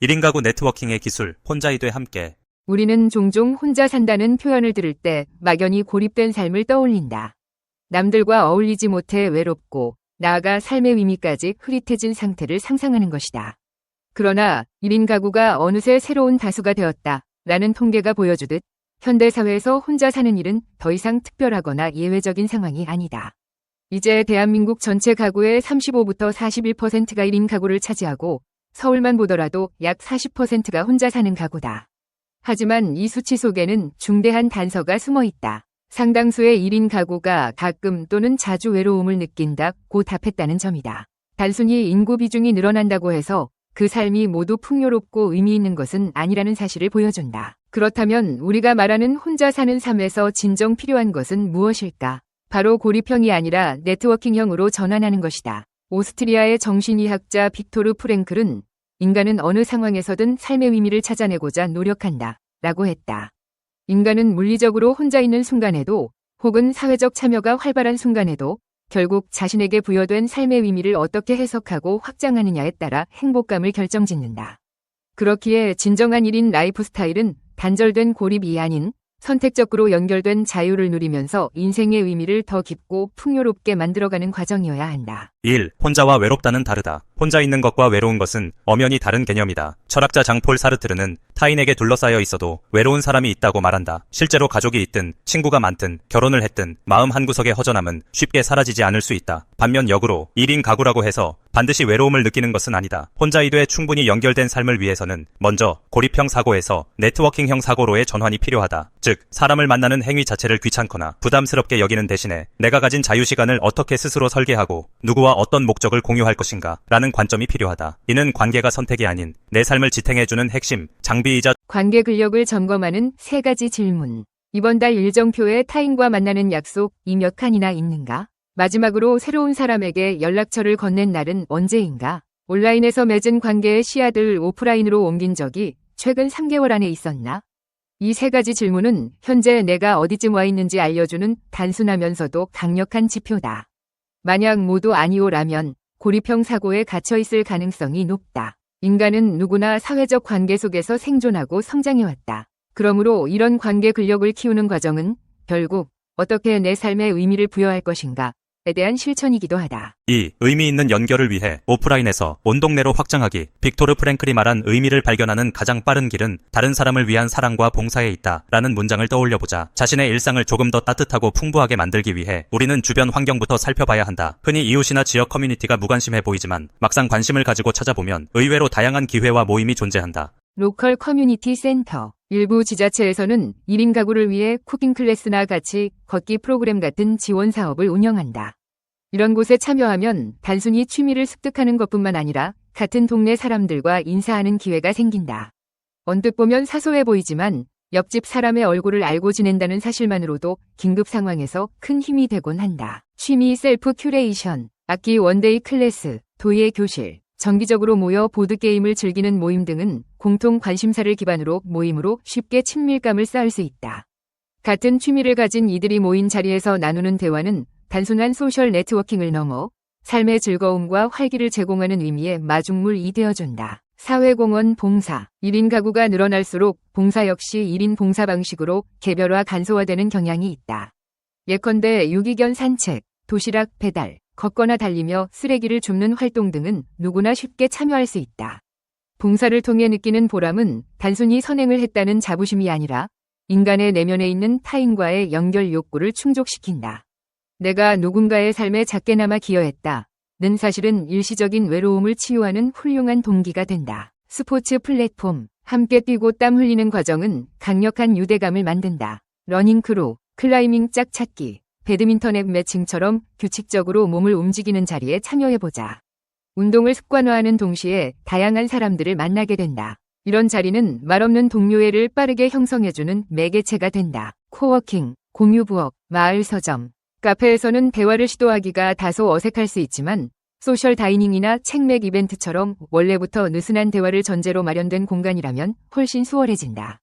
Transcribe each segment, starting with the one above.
1인 가구 네트워킹의 기술, 혼자이되 함께. 우리는 종종 혼자 산다는 표현을 들을 때 막연히 고립된 삶을 떠올린다. 남들과 어울리지 못해 외롭고 나아가 삶의 의미까지 흐릿해진 상태를 상상하는 것이다. 그러나 1인 가구가 어느새 새로운 다수가 되었다 라는 통계가 보여주듯 현대사회에서 혼자 사는 일은 더 이상 특별하거나 예외적인 상황이 아니다. 이제 대한민국 전체 가구의 35부터 41%가 1인 가구를 차지하고 서울만 보더라도 약 40%가 혼자 사는 가구다. 하지만 이 수치 속에는 중대한 단서가 숨어 있다. 상당수의 1인 가구가 가끔 또는 자주 외로움을 느낀다고 답했다는 점이다. 단순히 인구 비중이 늘어난다고 해서 그 삶이 모두 풍요롭고 의미 있는 것은 아니라는 사실을 보여준다. 그렇다면 우리가 말하는 혼자 사는 삶에서 진정 필요한 것은 무엇일까? 바로 고립형이 아니라 네트워킹형으로 전환하는 것이다. 오스트리아의 정신의학자 빅토르 프랭클은 인간은 어느 상황에서든 삶의 의미를 찾아내고자 노력한다 라고 했다. 인간은 물리적으로 혼자 있는 순간에도 혹은 사회적 참여가 활발한 순간에도 결국 자신에게 부여된 삶의 의미를 어떻게 해석하고 확장하느냐에 따라 행복감을 결정짓는다. 그렇기에 진정한 1인 라이프 스타일은 단절된 고립이 아닌 선택적으로 연결된 자유를 누리면서 인생의 의미를 더 깊고 풍요롭게 만들어가는 과정이어야 한다. 1. 혼자와 외롭다는 다르다. 혼자 있는 것과 외로운 것은 엄연히 다른 개념이다. 철학자 장폴 사르트르는 타인에게 둘러싸여 있어도 외로운 사람이 있다고 말한다. 실제로 가족이 있든 친구가 많든 결혼을 했든 마음 한구석의 허전함은 쉽게 사라지지 않을 수 있다. 반면 역으로 1인 가구라고 해서 반드시 외로움을 느끼는 것은 아니다. 혼자이되 충분히 연결된 삶을 위해서는 먼저 고립형 사고에서 네트워킹형 사고로의 전환이 필요하다. 즉 사람을 만나는 행위 자체를 귀찮거나 부담스럽게 여기는 대신에 내가 가진 자유시간을 어떻게 스스로 설계하고 누구와 어떤 목적을 공유할 것인가 라는 관점이 필요하다. 이는 관계가 선택이 아닌 내 삶을 지탱해주는 핵심 장비이자 관계 근력을 점검하는 3가지 질문. 이번 달 일정표에 타인과 만나는 약속이 몇 칸이나 있는가? 마지막으로 새로운 사람에게 연락처를 건넨 날은 언제인가? 온라인에서 맺은 관계의 씨앗을 오프라인으로 옮긴 적이 최근 3개월 안에 있었나? 이 3가지 질문은 현재 내가 어디쯤 와 있는지 알려주는 단순하면서도 강력한 지표다. 만약 모두 아니오라면 고립형 사고에 갇혀 있을 가능성이 높다. 인간은 누구나 사회적 관계 속에서 생존하고 성장해왔다. 그러므로 이런 관계 근력을 키우는 과정은 결국 어떻게 내 삶에 의미를 부여할 것인가에 대한 실천이기도 하다. 2. 의미 있는 연결을 위해 오프라인에서 온 동네로 확장하기. 빅토르 프랭클이 말한 의미를 발견하는 가장 빠른 길은 다른 사람을 위한 사랑과 봉사에 있다 라는 문장을 떠올려보자. 자신의 일상을 조금 더 따뜻하고 풍부하게 만들기 위해 우리는 주변 환경부터 살펴봐야 한다. 흔히 이웃이나 지역 커뮤니티가 무관심해 보이지만 막상 관심을 가지고 찾아보면 의외로 다양한 기회와 모임이 존재한다. 로컬 커뮤니티 센터. 일부 지자체에서는 1인 가구를 위해 쿠킹 클래스나 같이 걷기 프로그램 같은 지원 사업을 운영한다. 이런 곳에 참여하면 단순히 취미를 습득하는 것뿐만 아니라 같은 동네 사람들과 인사하는 기회가 생긴다. 언뜻 보면 사소해 보이지만 옆집 사람의 얼굴을 알고 지낸다는 사실만으로도 긴급 상황에서 큰 힘이 되곤 한다. 취미 셀프 큐레이션, 악기 원데이 클래스, 도예 교실, 정기적으로 모여 보드게임을 즐기는 모임 등은 공통 관심사를 기반으로 모임으로 쉽게 친밀감을 쌓을 수 있다. 같은 취미를 가진 이들이 모인 자리에서 나누는 대화는 단순한 소셜 네트워킹을 넘어 삶의 즐거움과 활기를 제공하는 의미의 마중물이 되어준다. 사회공헌 봉사. 1인 가구가 늘어날수록 봉사 역시 1인 봉사 방식으로 개별화 간소화되는 경향이 있다. 예컨대 유기견 산책, 도시락 배달, 걷거나 달리며 쓰레기를 줍는 활동 등은 누구나 쉽게 참여할 수 있다. 봉사를 통해 느끼는 보람은 단순히 선행을 했다는 자부심이 아니라 인간의 내면에 있는 타인과의 연결 욕구를 충족시킨다. 내가 누군가의 삶에 작게나마 기여했다는 사실은 일시적인 외로움을 치유하는 훌륭한 동기가 된다. 스포츠 플랫폼. 함께 뛰고 땀 흘리는 과정은 강력한 유대감을 만든다. 러닝크루, 클라이밍 짝찾기, 배드민턴 앱 매칭처럼 규칙적으로 몸을 움직이는 자리에 참여해보자. 운동을 습관화하는 동시에 다양한 사람들을 만나게 된다. 이런 자리는 말없는 동료애를 빠르게 형성해주는 매개체가 된다. 코워킹, 공유부엌, 마을 서점. 카페에서는 대화를 시도하기가 다소 어색할 수 있지만 소셜 다이닝이나 책맥 이벤트처럼 원래부터 느슨한 대화를 전제로 마련된 공간이라면 훨씬 수월해진다.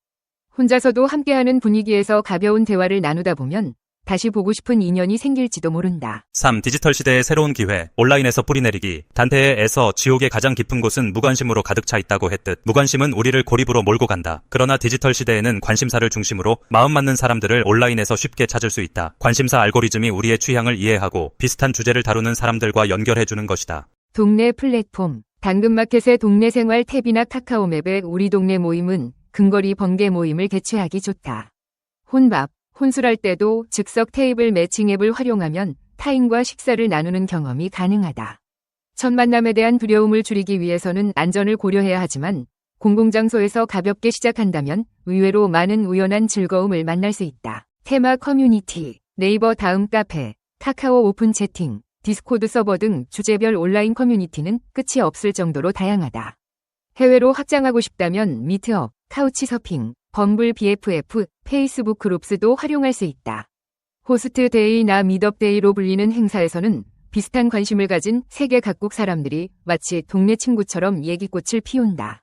혼자서도 함께하는 분위기에서 가벼운 대화를 나누다 보면 다시 보고 싶은 인연이 생길지도 모른다. 3. 디지털 시대의 새로운 기회, 온라인에서 뿌리내리기. 단테에서 지옥의 가장 깊은 곳은 무관심으로 가득 차 있다고 했듯 무관심은 우리를 고립으로 몰고 간다. 그러나 디지털 시대에는 관심사를 중심으로 마음 맞는 사람들을 온라인에서 쉽게 찾을 수 있다. 관심사 알고리즘이 우리의 취향을 이해하고 비슷한 주제를 다루는 사람들과 연결해주는 것이다. 동네 플랫폼, 당근마켓의 동네 생활 탭이나 카카오맵의 우리 동네 모임은 근거리 번개 모임을 개최하기 좋다. 혼밥, 혼술할 때도 즉석 테이블 매칭 앱을 활용하면 타인과 식사를 나누는 경험이 가능하다. 첫 만남에 대한 두려움을 줄이기 위해서는 안전을 고려해야 하지만 공공장소에서 가볍게 시작한다면 의외로 많은 우연한 즐거움을 만날 수 있다. 테마 커뮤니티, 네이버 다음 카페, 카카오 오픈 채팅, 디스코드 서버 등 주제별 온라인 커뮤니티는 끝이 없을 정도로 다양하다. 해외로 확장하고 싶다면 미트업, 카우치서핑, 범블 BFF, 페이스북 그룹스도 활용할 수 있다. 호스트 데이나 미덥 데이로 불리는 행사에서는 비슷한 관심을 가진 세계 각국 사람들이 마치 동네 친구처럼 얘기꽃을 피운다.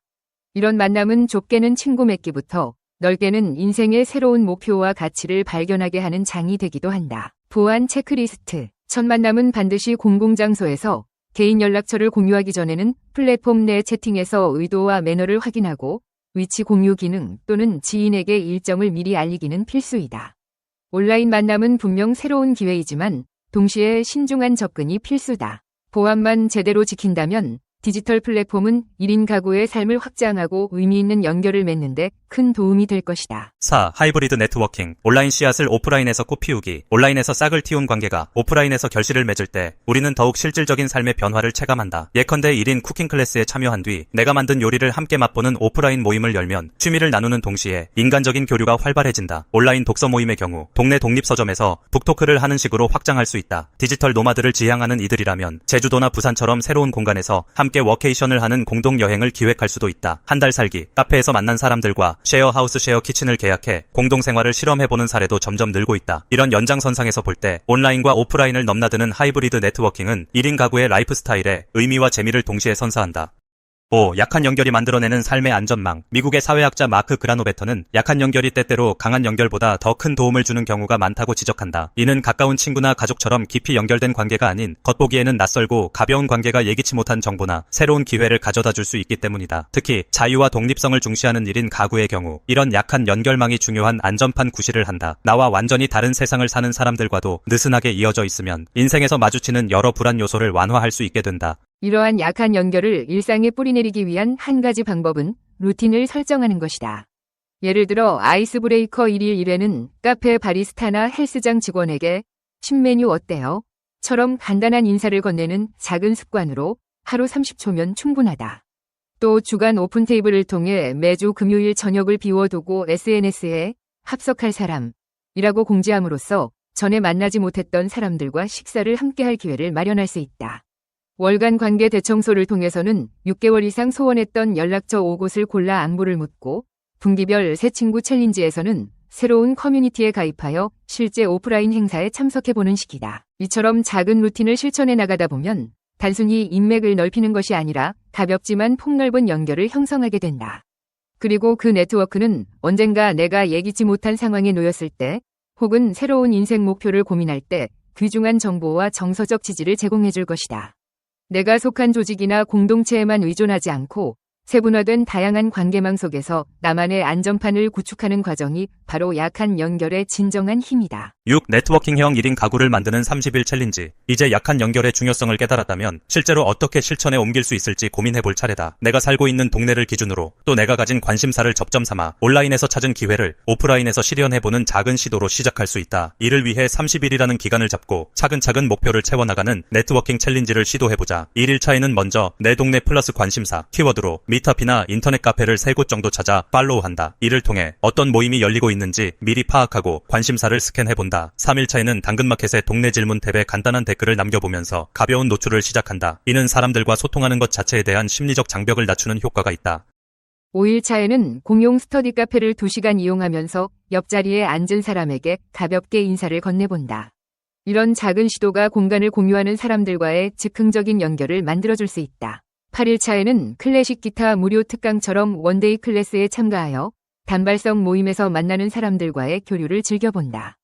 이런 만남은 좁게는 친구 맺기부터 넓게는 인생의 새로운 목표와 가치를 발견하게 하는 장이 되기도 한다. 보안 체크리스트. 첫 만남은 반드시 공공장소에서 개인 연락처를 공유하기 전에는 플랫폼 내 채팅에서 의도와 매너를 확인하고 위치 공유 기능 또는 지인에게 일정을 미리 알리기는 필수이다. 온라인 만남은 분명 새로운 기회이지만 동시에 신중한 접근이 필수다. 보안만 제대로 지킨다면 디지털 플랫폼은 1인 가구의 삶을 확장하고 의미 있는 연결을 맺는데 큰 도움이 될 것이다. 4. 하이브리드 네트워킹. 온라인 씨앗을 오프라인에서 꽃피우기. 온라인에서 싹을 틔운 관계가 오프라인에서 결실을 맺을 때 우리는 더욱 실질적인 삶의 변화를 체감한다. 예컨대 1인 쿠킹 클래스에 참여한 뒤 내가 만든 요리를 함께 맛보는 오프라인 모임을 열면 취미를 나누는 동시에 인간적인 교류가 활발해진다. 온라인 독서 모임의 경우 동네 독립서점에서 북토크를 하는 식으로 확장할 수 있다. 디지털 노마드를 지향하는 이들이라면 제주도나 부산처럼 새로운 공간에서 함께 워케이션을 하는 공동 여행을 기획할 수도 있다. 한 달 살기, 카페에서 만난 사람들과 쉐어하우스 쉐어 키친을 계약해 공동 생활을 실험해보는 사례도 점점 늘고 있다. 이런 연장선상에서 볼 때 온라인과 오프라인을 넘나드는 하이브리드 네트워킹은 1인 가구의 라이프 스타일에 의미와 재미를 동시에 선사한다. 5. 약한 연결이 만들어내는 삶의 안전망. 미국의 사회학자 마크 그라노베터는 약한 연결이 때때로 강한 연결보다 더 큰 도움을 주는 경우가 많다고 지적한다. 이는 가까운 친구나 가족처럼 깊이 연결된 관계가 아닌 겉보기에는 낯설고 가벼운 관계가 예기치 못한 정보나 새로운 기회를 가져다 줄 수 있기 때문이다. 특히 자유와 독립성을 중시하는 1인 가구의 경우 이런 약한 연결망이 중요한 안전판 구실을 한다. 나와 완전히 다른 세상을 사는 사람들과도 느슨하게 이어져 있으면 인생에서 마주치는 여러 불안 요소를 완화할 수 있게 된다. 이러한 약한 연결을 일상에 뿌리내리기 위한 한 가지 방법은 루틴을 설정하는 것이다. 예를 들어 아이스 브레이커 1일 1회는 카페 바리스타나 헬스장 직원에게 신메뉴 어때요? 처럼 간단한 인사를 건네는 작은 습관으로 하루 30초면 충분하다. 또 주간 오픈 테이블을 통해 매주 금요일 저녁을 비워두고 SNS에 합석할 사람이라고 공지함으로써 전에 만나지 못했던 사람들과 식사를 함께할 기회를 마련할 수 있다. 월간 관계 대청소를 통해서는 6개월 이상 소원했던 연락처 5곳을 골라 안부를 묻고 분기별 새 친구 챌린지에서는 새로운 커뮤니티에 가입하여 실제 오프라인 행사에 참석해보는 시기다. 이처럼 작은 루틴을 실천해 나가다 보면 단순히 인맥을 넓히는 것이 아니라 가볍지만 폭넓은 연결을 형성하게 된다. 그리고 그 네트워크는 언젠가 내가 예기치 못한 상황에 놓였을 때 혹은 새로운 인생 목표를 고민할 때 귀중한 정보와 정서적 지지를 제공해줄 것이다. 내가 속한 조직이나 공동체에만 의존하지 않고 세분화된 다양한 관계망 속에서 나만의 안전판을 구축하는 과정이 바로 약한 연결의 진정한 힘이다. 6. 네트워킹형 1인 가구를 만드는 30일 챌린지. 이제 약한 연결의 중요성을 깨달았다면 실제로 어떻게 실천에 옮길 수 있을지 고민해볼 차례다. 내가 살고 있는 동네를 기준으로 또 내가 가진 관심사를 접점 삼아 온라인에서 찾은 기회를 오프라인에서 실현해보는 작은 시도로 시작할 수 있다. 이를 위해 30일이라는 기간을 잡고 차근차근 목표를 채워나가는 네트워킹 챌린지를 시도해보자. 1일차에는 먼저 내 동네 플러스 관심사 키워드로 미트업이나 인터넷 카페를 3곳 정도 찾아 팔로우한다. 이를 통해 어떤 모임이 열리고 있는지 미리 파악하고 관심사를 스캔해본다. 3일차에는 당근마켓의 동네 질문 탭에 간단한 댓글을 남겨보면서 가벼운 노출을 시작한다. 이는 사람들과 소통하는 것 자체에 대한 심리적 장벽을 낮추는 효과가 있다. 5일차에는 공용 스터디 카페를 2시간 이용하면서 옆자리에 앉은 사람에게 가볍게 인사를 건네본다. 이런 작은 시도가 공간을 공유하는 사람들과의 즉흥적인 연결을 만들어줄 수 있다. 8일차에는 클래식 기타 무료 특강처럼 원데이 클래스에 참가하여 단발성 모임에서 만나는 사람들과의 교류를 즐겨본다.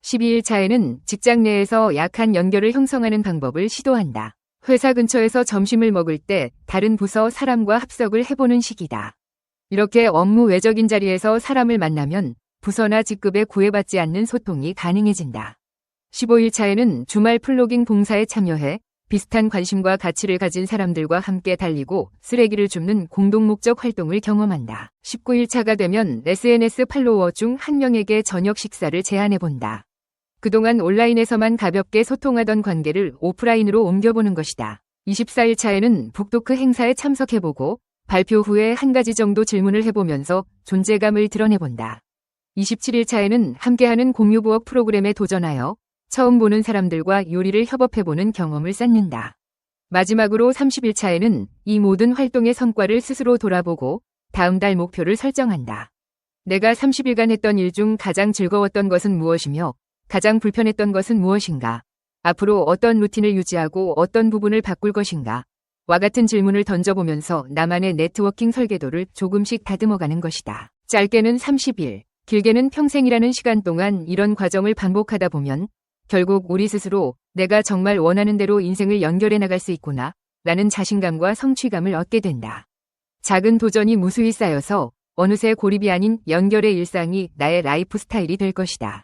12일차에는 직장 내에서 약한 연결을 형성하는 방법을 시도한다. 회사 근처에서 점심을 먹을 때 다른 부서 사람과 합석을 해보는 식이다. 이렇게 업무 외적인 자리에서 사람을 만나면 부서나 직급에 구애받지 않는 소통이 가능해진다. 15일차에는 주말 플로깅 봉사에 참여해 비슷한 관심과 가치를 가진 사람들과 함께 달리고 쓰레기를 줍는 공동목적 활동을 경험한다. 19일차가 되면 SNS 팔로워 중 한 명에게 저녁 식사를 제안해본다. 그동안 온라인에서만 가볍게 소통하던 관계를 오프라인으로 옮겨보는 것이다. 24일차에는 북토크 행사에 참석해보고 발표 후에 한 가지 정도 질문을 해보면서 존재감을 드러내본다. 27일차에는 함께하는 공유 부업 프로그램에 도전하여 처음 보는 사람들과 요리를 협업해보는 경험을 쌓는다. 마지막으로 30일차에는 이 모든 활동의 성과를 스스로 돌아보고 다음 달 목표를 설정한다. 내가 30일간 했던 일 중 가장 즐거웠던 것은 무엇이며 가장 불편했던 것은 무엇인가? 앞으로 어떤 루틴을 유지하고 어떤 부분을 바꿀 것인가? 와 같은 질문을 던져보면서 나만의 네트워킹 설계도를 조금씩 다듬어가는 것이다. 짧게는 30일, 길게는 평생이라는 시간 동안 이런 과정을 반복하다 보면 결국 우리 스스로 내가 정말 원하는 대로 인생을 연결해 나갈 수 있구나 라는 자신감과 성취감을 얻게 된다. 작은 도전이 무수히 쌓여서 어느새 고립이 아닌 연결의 일상이 나의 라이프 스타일이 될 것이다.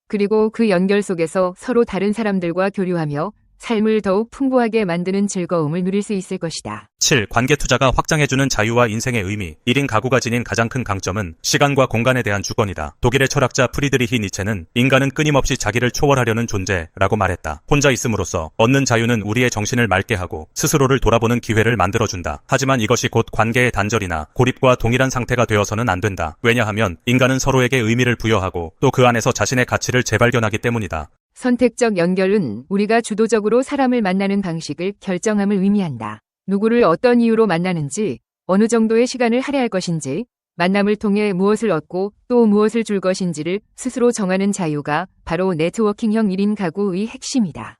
그리고 그 연결 속에서 서로 다른 사람들과 교류하며 삶을 더욱 풍부하게 만드는 즐거움을 누릴 수 있을 것이다. 7. 관계 투자가 확장해주는 자유와 인생의 의미. 1인 가구가 지닌 가장 큰 강점은 시간과 공간에 대한 주권이다. 독일의 철학자 프리드리히 니체는 인간은 끊임없이 자기를 초월하려는 존재라고 말했다. 혼자 있음으로써 얻는 자유는 우리의 정신을 맑게 하고 스스로를 돌아보는 기회를 만들어준다. 하지만 이것이 곧 관계의 단절이나 고립과 동일한 상태가 되어서는 안 된다. 왜냐하면 인간은 서로에게 의미를 부여하고 또 그 안에서 자신의 가치를 재발견하기 때문이다. 선택적 연결은 우리가 주도적으로 사람을 만나는 방식을 결정함을 의미한다. 누구를 어떤 이유로 만나는지, 어느 정도의 시간을 할애할 것인지, 만남을 통해 무엇을 얻고 또 무엇을 줄 것인지를 스스로 정하는 자유가 바로 네트워킹형 1인 가구의 핵심이다.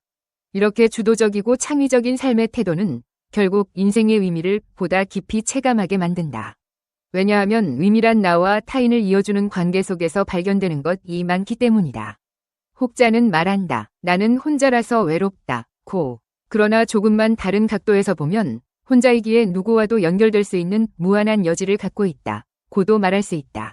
이렇게 주도적이고 창의적인 삶의 태도는 결국 인생의 의미를 보다 깊이 체감하게 만든다. 왜냐하면 의미란 나와 타인을 이어주는 관계 속에서 발견되는 것이 많기 때문이다. 혹자는 말한다. 나는 혼자라서 외롭다. 그러나 조금만 다른 각도에서 보면 혼자이기에 누구와도 연결될 수 있는 무한한 여지를 갖고 있다. 고도 말할 수 있다.